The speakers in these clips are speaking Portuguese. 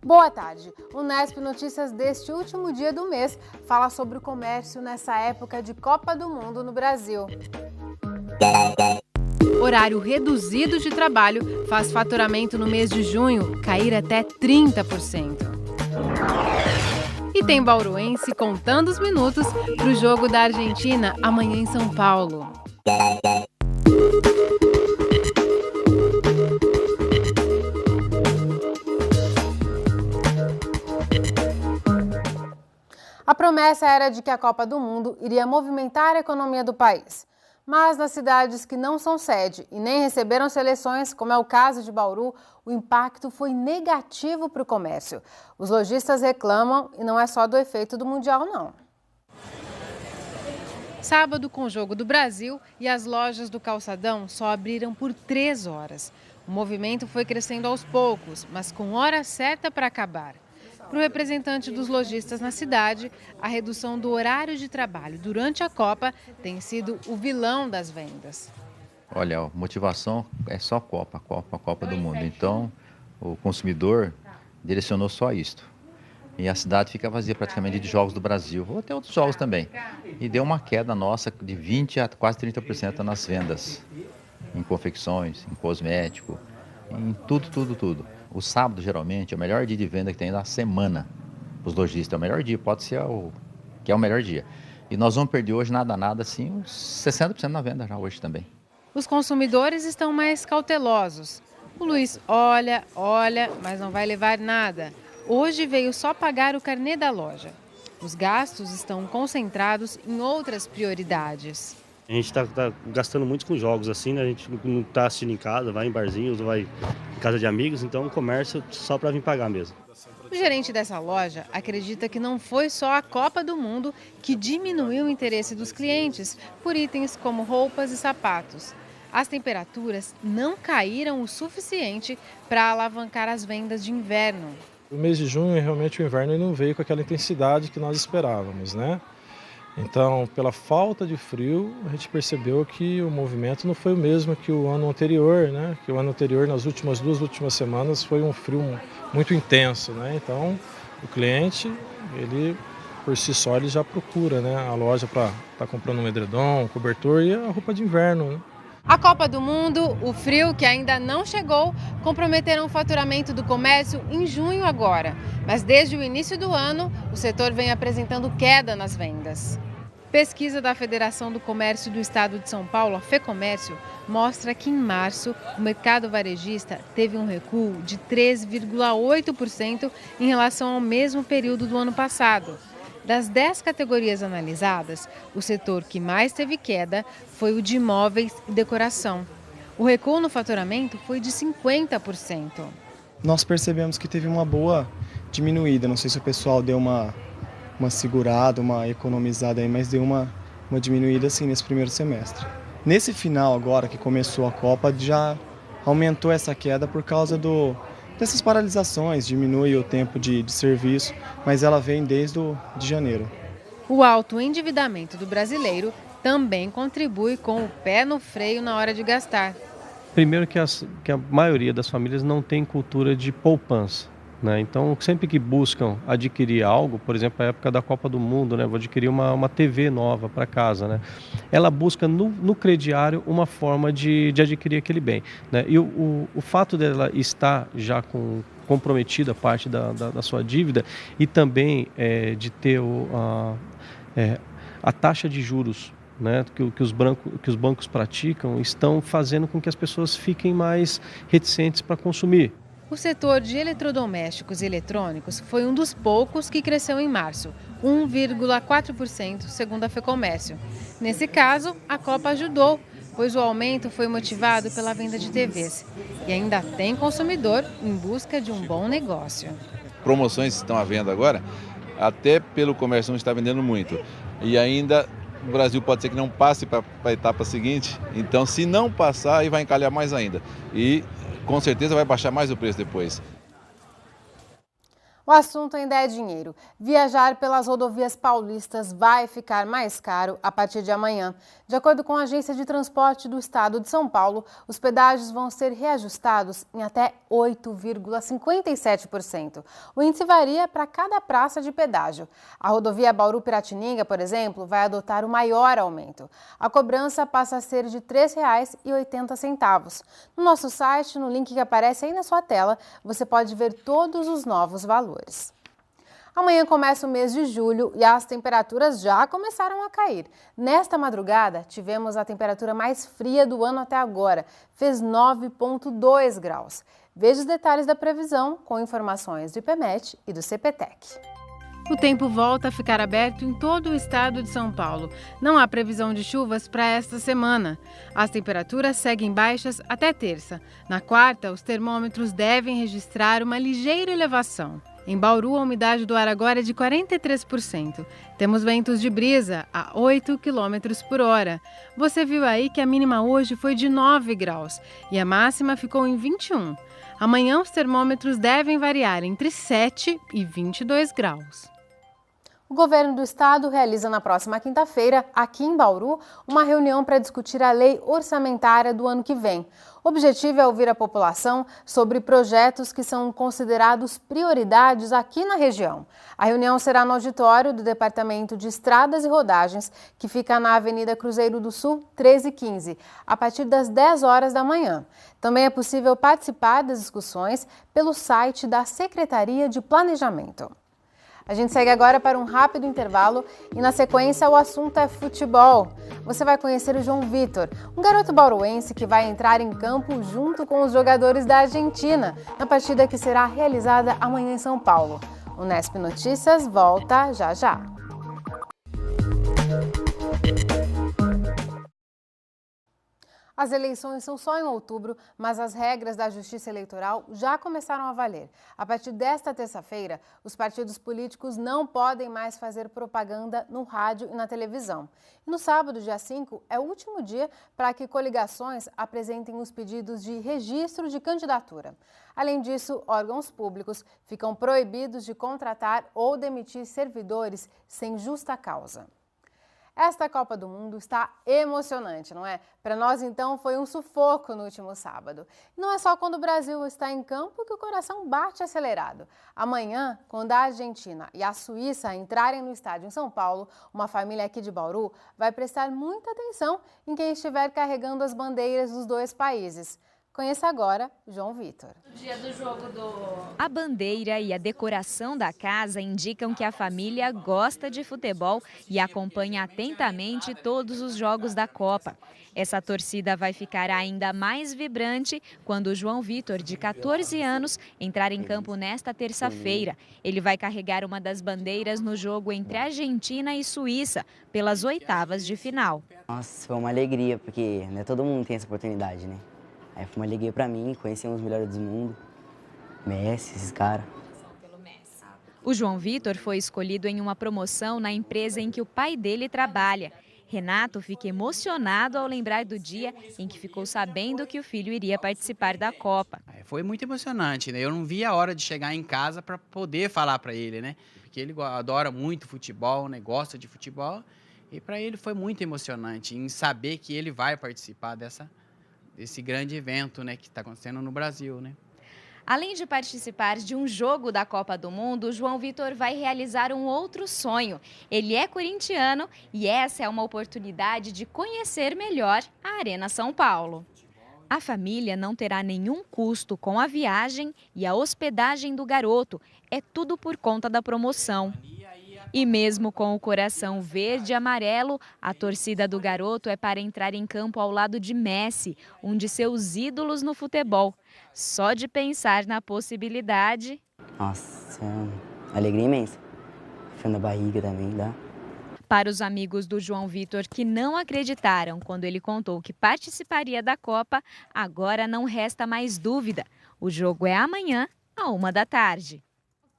Boa tarde. O Nesp Notícias deste último dia do mês fala sobre o comércio nessa época de Copa do Mundo no Brasil. Horário reduzido de trabalho faz faturamento no mês de junho cair até 30%. E tem bauruense contando os minutos para o jogo da Argentina amanhã em São Paulo. A promessa era de que a Copa do Mundo iria movimentar a economia do país. Mas nas cidades que não são sede e nem receberam seleções, como é o caso de Bauru, o impacto foi negativo para o comércio. Os lojistas reclamam e não é só do efeito do Mundial, não. Sábado, com o Jogo do Brasil, e as lojas do Calçadão só abriram por 3 horas. O movimento foi crescendo aos poucos, mas com hora certa para acabar. Para o representante dos lojistas na cidade, a redução do horário de trabalho durante a Copa tem sido o vilão das vendas. Olha, a motivação é só Copa do Mundo. Então, o consumidor direcionou só isto. E a cidade fica vazia praticamente de jogos do Brasil, ou até outros jogos também. E deu uma queda nossa de 20% a quase 30% nas vendas, em confecções, em cosmético, em tudo. O sábado, geralmente, é o melhor dia de venda que tem na semana. Os lojistas, é o melhor dia, pode ser que é o melhor dia. E nós vamos perder hoje, nada, assim, uns 60% na venda já hoje também. Os consumidores estão mais cautelosos. O Luiz olha, mas não vai levar nada. Hoje veio só pagar o carnê da loja. Os gastos estão concentrados em outras prioridades. A gente está gastando muito com jogos, assim, né? A gente não está assistindo em casa, vai em barzinhos, vai em casa de amigos, então o comércio só para vir pagar mesmo. O gerente dessa loja acredita que não foi só a Copa do Mundo que diminuiu o interesse dos clientes por itens como roupas e sapatos. As temperaturas não caíram o suficiente para alavancar as vendas de inverno. O mês de junho, realmente, o inverno não veio com aquela intensidade que nós esperávamos, né? Então, pela falta de frio, a gente percebeu que o movimento não foi o mesmo que o ano anterior, né? Que o ano anterior, nas duas últimas semanas, foi um frio muito intenso, né? Então, o cliente, ele, por si só, ele já procura, né, a loja para estar comprando um edredom, um cobertor e a roupa de inverno, né? A Copa do Mundo, o frio que ainda não chegou, comprometeram o faturamento do comércio em junho agora. Mas desde o início do ano, o setor vem apresentando queda nas vendas. Pesquisa da Federação do Comércio do Estado de São Paulo, a FEComércio, mostra que em março o mercado varejista teve um recuo de 3,8% em relação ao mesmo período do ano passado. Das 10 categorias analisadas, o setor que mais teve queda foi o de imóveis e decoração. O recuo no faturamento foi de 50%. Nós percebemos que teve uma boa diminuída, não sei se o pessoal deu uma segurada, uma economizada aí, mas deu uma diminuída assim nesse primeiro semestre. Nesse final agora que começou a Copa, já aumentou essa queda por causa dessas paralisações, diminui o tempo de serviço, mas ela vem desde de janeiro. O alto endividamento do brasileiro também contribui com o pé no freio na hora de gastar. Primeiro que a maioria das famílias não tem cultura de poupança, né? Então, sempre que buscam adquirir algo, por exemplo, a época da Copa do Mundo, né? Vou adquirir uma TV nova para casa, né? Ela busca no crediário uma forma de adquirir aquele bem, né? E o fato dela estar já comprometida parte da sua dívida e também de ter a taxa de juros, né, que os bancos praticam, estão fazendo com que as pessoas fiquem mais reticentes para consumir. O setor de eletrodomésticos e eletrônicos foi um dos poucos que cresceu em março, 1,4%, segundo a FEComércio. Nesse caso, a Copa ajudou, pois o aumento foi motivado pela venda de TVs. E ainda tem consumidor em busca de um bom negócio. Promoções estão à venda agora, até pelo comércio não está vendendo muito. E ainda o Brasil pode ser que não passe para a etapa seguinte, então se não passar, aí vai encalhar mais ainda. E com certeza vai baixar mais o preço depois. O assunto ainda é dinheiro. Viajar pelas rodovias paulistas vai ficar mais caro a partir de amanhã. De acordo com a Agência de Transporte do Estado de São Paulo, os pedágios vão ser reajustados em até 8,57%. O índice varia para cada praça de pedágio. A rodovia Bauru-Piratininga, por exemplo, vai adotar o maior aumento. A cobrança passa a ser de R$ 3,80. No nosso site, no link que aparece aí na sua tela, você pode ver todos os novos valores. Amanhã começa o mês de julho e as temperaturas já começaram a cair. Nesta madrugada, tivemos a temperatura mais fria do ano até agora, fez 9,2 graus. Veja os detalhes da previsão com informações do IPMET e do CPTEC. O tempo volta a ficar aberto em todo o estado de São Paulo. Não há previsão de chuvas para esta semana. As temperaturas seguem baixas até terça. Na quarta, os termômetros devem registrar uma ligeira elevação. Em Bauru, a umidade do ar agora é de 43%. Temos ventos de brisa a 8 km por hora. Você viu aí que a mínima hoje foi de 9 graus e a máxima ficou em 21. Amanhã os termômetros devem variar entre 7 e 22 graus. O governo do estado realiza na próxima quinta-feira, aqui em Bauru, uma reunião para discutir a lei orçamentária do ano que vem. O objetivo é ouvir a população sobre projetos que são considerados prioridades aqui na região. A reunião será no auditório do Departamento de Estradas e Rodagens, que fica na Avenida Cruzeiro do Sul, 1315, a partir das 10 horas da manhã. Também é possível participar das discussões pelo site da Secretaria de Planejamento. A gente segue agora para um rápido intervalo e, na sequência, o assunto é futebol. Você vai conhecer o João Vitor, um garoto bauruense que vai entrar em campo junto com os jogadores da Argentina, na partida que será realizada amanhã em São Paulo. O Nesp Notícias volta já já. As eleições são só em outubro, mas as regras da Justiça Eleitoral já começaram a valer. A partir desta terça-feira, os partidos políticos não podem mais fazer propaganda no rádio e na televisão. E no sábado, dia 5, é o último dia para que coligações apresentem os pedidos de registro de candidatura. Além disso, órgãos públicos ficam proibidos de contratar ou demitir servidores sem justa causa. Esta Copa do Mundo está emocionante, não é? Para nós, então, foi um sufoco no último sábado. E não é só quando o Brasil está em campo que o coração bate acelerado. Amanhã, quando a Argentina e a Suíça entrarem no estádio em São Paulo, uma família aqui de Bauru vai prestar muita atenção em quem estiver carregando as bandeiras dos dois países. Conheça agora João Vitor. A bandeira e a decoração da casa indicam que a família gosta de futebol e acompanha atentamente todos os jogos da Copa. Essa torcida vai ficar ainda mais vibrante quando o João Vitor, de 14 anos, entrar em campo nesta terça-feira. Ele vai carregar uma das bandeiras no jogo entre Argentina e Suíça, pelas oitavas de final. Nossa, foi uma alegria, porque não é todo mundo tem essa oportunidade, né? Aí foi uma alegria pra mim, conhecer os melhores do mundo, Messi, esses caras. O João Vitor foi escolhido em uma promoção na empresa em que o pai dele trabalha. Renato fica emocionado ao lembrar do dia em que ficou sabendo que o filho iria participar da Copa. Foi muito emocionante, né? Eu não via a hora de chegar em casa para poder falar para ele, né? Porque ele adora muito futebol, né? Gosta de futebol. E para ele foi muito emocionante em saber que ele vai participar desse grande evento, né, que está acontecendo no Brasil, né? Além de participar de um jogo da Copa do Mundo, João Vitor vai realizar um outro sonho. Ele é corintiano e essa é uma oportunidade de conhecer melhor a Arena São Paulo. A família não terá nenhum custo com a viagem e a hospedagem do garoto. É tudo por conta da promoção. E mesmo com o coração verde e amarelo, a torcida do garoto é para entrar em campo ao lado de Messi, um de seus ídolos no futebol. Só de pensar na possibilidade... Nossa, é uma alegria imensa. Frio na barriga também, dá. Para os amigos do João Vitor que não acreditaram quando ele contou que participaria da Copa, agora não resta mais dúvida. O jogo é amanhã, à 13h.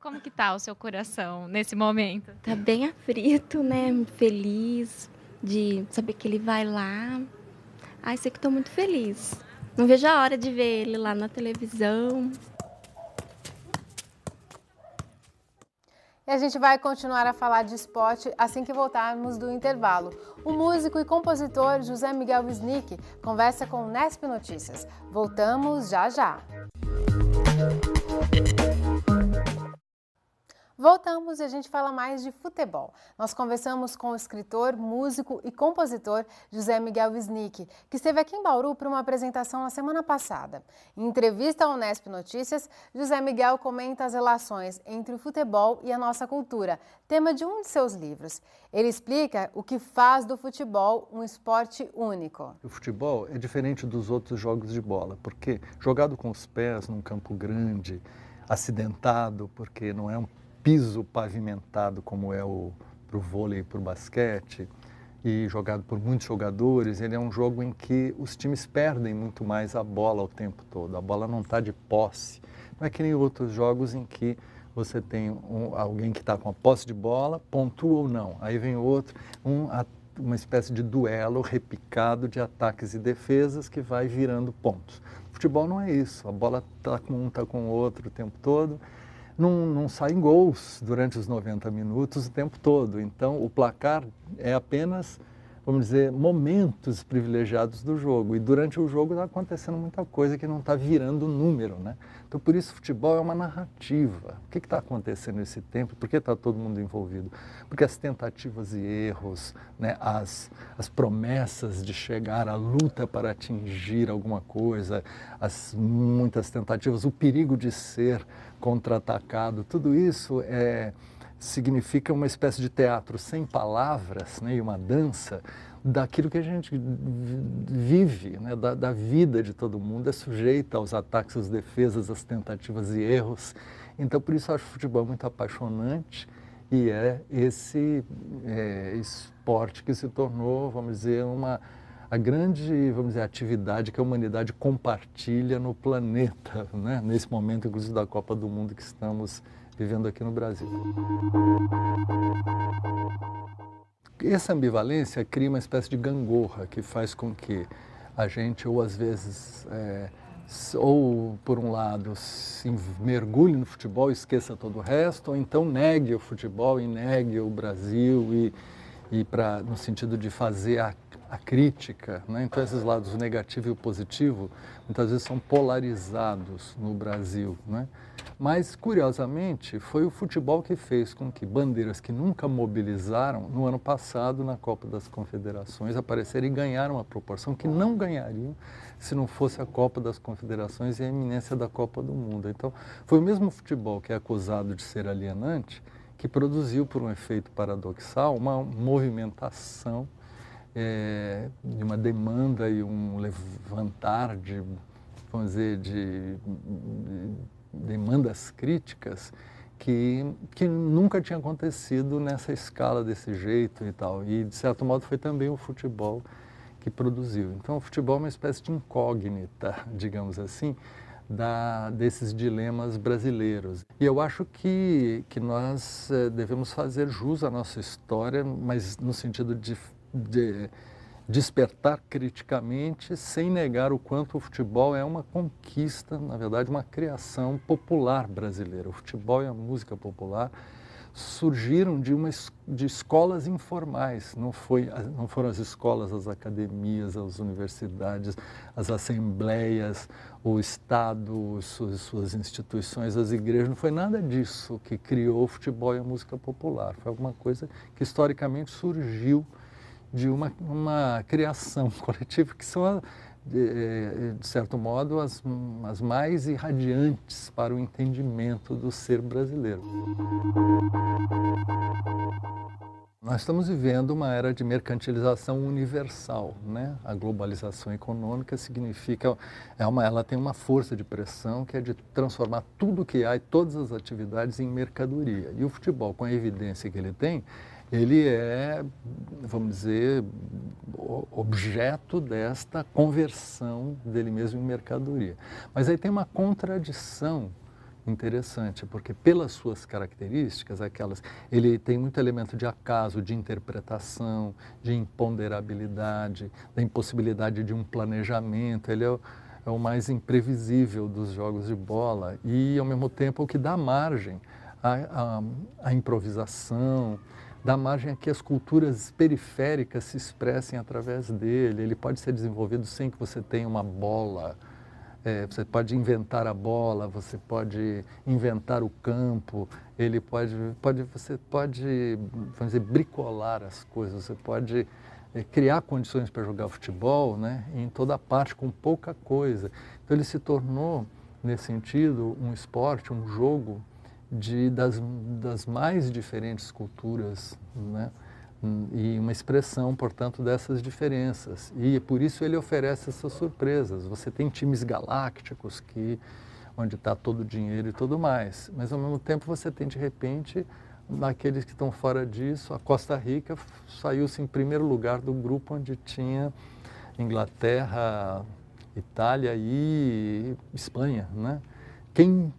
Como que tá o seu coração nesse momento? Tá bem aflito, né? Muito feliz de saber que ele vai lá. Ai, sei que tô muito feliz. Não vejo a hora de ver ele lá na televisão. E a gente vai continuar a falar de esporte assim que voltarmos do intervalo. O músico e compositor José Miguel Wisnik conversa com o Nesp Notícias. Voltamos já já. Voltamos e a gente fala mais de futebol. Nós conversamos com o escritor, músico e compositor José Miguel Wisnik, que esteve aqui em Bauru para uma apresentação na semana passada. Em entrevista ao Nesp Notícias, José Miguel comenta as relações entre o futebol e a nossa cultura, tema de um de seus livros. Ele explica o que faz do futebol um esporte único. O futebol é diferente dos outros jogos de bola, porque jogado com os pés num campo grande, acidentado, porque não é um piso pavimentado como é para o vôlei e para o basquete, e jogado por muitos jogadores, ele é um jogo em que os times perdem muito mais a bola o tempo todo, a bola não está de posse. Não é que nem outros jogos em que você tem alguém que está com a posse de bola, pontua ou não, aí vem outro, uma espécie de duelo repicado de ataques e defesas que vai virando pontos. O futebol não é isso, a bola está com um, está com o outro o tempo todo. Não saem gols durante os 90 minutos o tempo todo. Então, o placar é apenas, vamos dizer, momentos privilegiados do jogo. E durante o jogo está acontecendo muita coisa que não está virando número, né? Então, por isso, o futebol é uma narrativa. O que está acontecendo nesse tempo? Por que está todo mundo envolvido? Porque as tentativas e erros, né? As promessas de chegar à luta para atingir alguma coisa, muitas tentativas, o perigo de ser contra-atacado, tudo isso significa uma espécie de teatro sem palavras, né, e uma dança daquilo que a gente vive, né, da vida de todo mundo, é sujeita aos ataques, às defesas, às tentativas e erros. Então, por isso, eu acho o futebol muito apaixonante e é esse esporte que se tornou, vamos dizer, a grande, vamos dizer, atividade que a humanidade compartilha no planeta, né? Nesse momento, inclusive, da Copa do Mundo que estamos vivendo aqui no Brasil. Essa ambivalência cria uma espécie de gangorra que faz com que a gente, ou às vezes, ou por um lado, se mergulhe no futebol e esqueça todo o resto, ou então negue o futebol e negue o Brasil no sentido de fazer a crítica, né? Então esses lados, o negativo e o positivo, muitas vezes são polarizados no Brasil, né? Mas, curiosamente, foi o futebol que fez com que bandeiras que nunca mobilizaram, no ano passado, na Copa das Confederações, apareceram e ganharam uma proporção que não ganhariam se não fosse a Copa das Confederações e a iminência da Copa do Mundo. Então, foi o mesmo futebol que é acusado de ser alienante que produziu, por um efeito paradoxal, uma movimentação de uma demanda e um levantar de, vamos dizer, de demandas críticas que nunca tinha acontecido nessa escala desse jeito e tal. E, de certo modo, foi também o futebol que produziu. Então, o futebol é uma espécie de incógnita, digamos assim, desses dilemas brasileiros. E eu acho que nós devemos fazer jus à nossa história, mas no sentido de despertar criticamente, sem negar o quanto o futebol é uma conquista, na verdade, uma criação popular brasileira. O futebol e a música popular surgiram de escolas informais, não foram as escolas, as academias, as universidades, as assembleias, o Estado, suas instituições, as igrejas, não foi nada disso que criou o futebol e a música popular. Foi alguma coisa que historicamente surgiu de uma criação coletiva que são, de certo modo, as mais irradiantes para o entendimento do ser brasileiro. Nós estamos vivendo uma era de mercantilização universal, né? A globalização econômica significa, ela tem uma força de pressão que é de transformar tudo que há e todas as atividades em mercadoria. E o futebol, com a evidência que ele tem, ele é, vamos dizer, objeto desta conversão dele mesmo em mercadoria. Mas aí tem uma contradição interessante, porque pelas suas características, ele tem muito elemento de acaso, de interpretação, de imponderabilidade, da impossibilidade de um planejamento. Ele é o mais imprevisível dos jogos de bola e, ao mesmo tempo, o que dá margem a improvisação, dá margem a que as culturas periféricas se expressem através dele. Ele pode ser desenvolvido sem que você tenha uma bola. Você pode inventar a bola, você pode inventar o campo, você pode, vamos dizer, bricolar as coisas, você pode criar condições para jogar futebol, né, em toda parte, com pouca coisa. Então ele se tornou, nesse sentido, um esporte, um jogo das mais diferentes culturas, né? E uma expressão, portanto, dessas diferenças. E por isso ele oferece essas surpresas. Você tem times galácticos, onde está todo o dinheiro e tudo mais, mas ao mesmo tempo você tem, de repente, naqueles que estão fora disso, a Costa Rica saiu-se em primeiro lugar do grupo onde tinha Inglaterra, Itália e Espanha, né?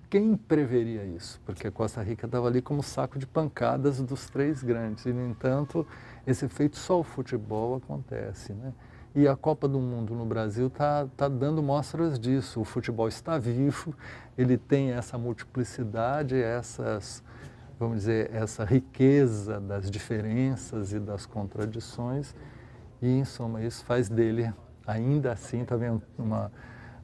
Quem preveria isso? Porque a Costa Rica estava ali como saco de pancadas dos três grandes. E, no entanto, esse efeito só o futebol acontece, né? E a Copa do Mundo no Brasil está dando mostras disso. O futebol está vivo, ele tem essa multiplicidade, vamos dizer, essa riqueza das diferenças e das contradições. E, em suma, isso faz dele, ainda assim, também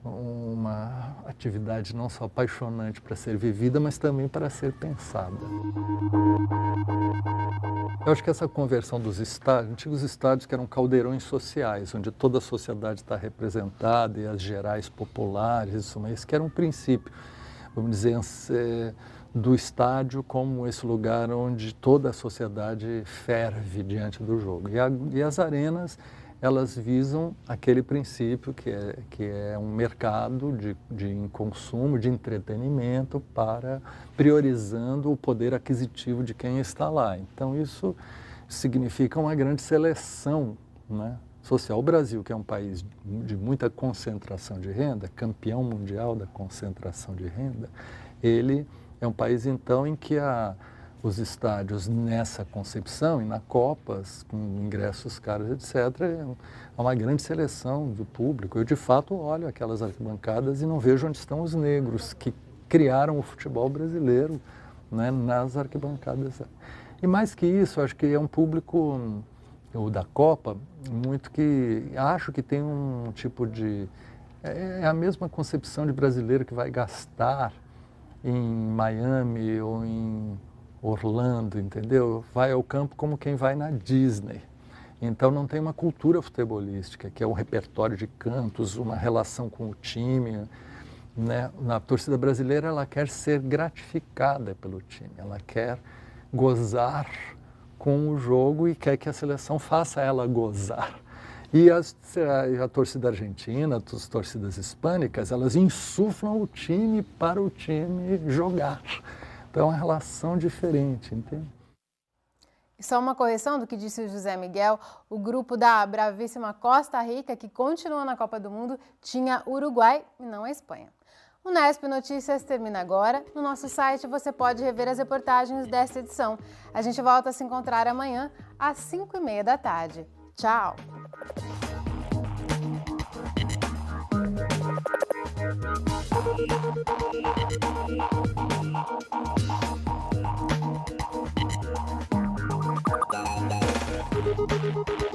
uma atividade não só apaixonante para ser vivida, mas também para ser pensada. Eu acho que essa conversão dos estádios, antigos estádios que eram caldeirões sociais, onde toda a sociedade está representada e as gerais populares, isso, mas que era um princípio, vamos dizer, do estádio como esse lugar onde toda a sociedade ferve diante do jogo. E as arenas, elas visam aquele princípio que é um mercado de consumo, de entretenimento, priorizando o poder aquisitivo de quem está lá. Então isso significa uma grande seleção, né, social. O Brasil, que é um país de muita concentração de renda, campeão mundial da concentração de renda, ele é um país, então, em que os estádios, nessa concepção, e na Copas, com ingressos caros, etc., há uma grande seleção do público. Eu, de fato, olho aquelas arquibancadas e não vejo onde estão os negros que criaram o futebol brasileiro, né, nas arquibancadas. E mais que isso, acho que é um público, o da Copa, muito que acho que tem um tipo de... É a mesma concepção de brasileiro que vai gastar em Miami ou em Orlando, entendeu? Vai ao campo como quem vai na Disney. Então não tem uma cultura futebolística, que é um repertório de cantos, uma relação com o time, né? Na torcida brasileira, ela quer ser gratificada pelo time, ela quer gozar com o jogo e quer que a seleção faça ela gozar. E a torcida argentina, as torcidas hispânicas, elas insuflam o time para o time jogar. Então é uma relação diferente, entende? E só uma correção do que disse o José Miguel, o grupo da bravíssima Costa Rica, que continua na Copa do Mundo, tinha Uruguai e não a Espanha. O Nesp Notícias termina agora. No nosso site você pode rever as reportagens desta edição. A gente volta a se encontrar amanhã às 5h30 da tarde. Tchau! Thank you.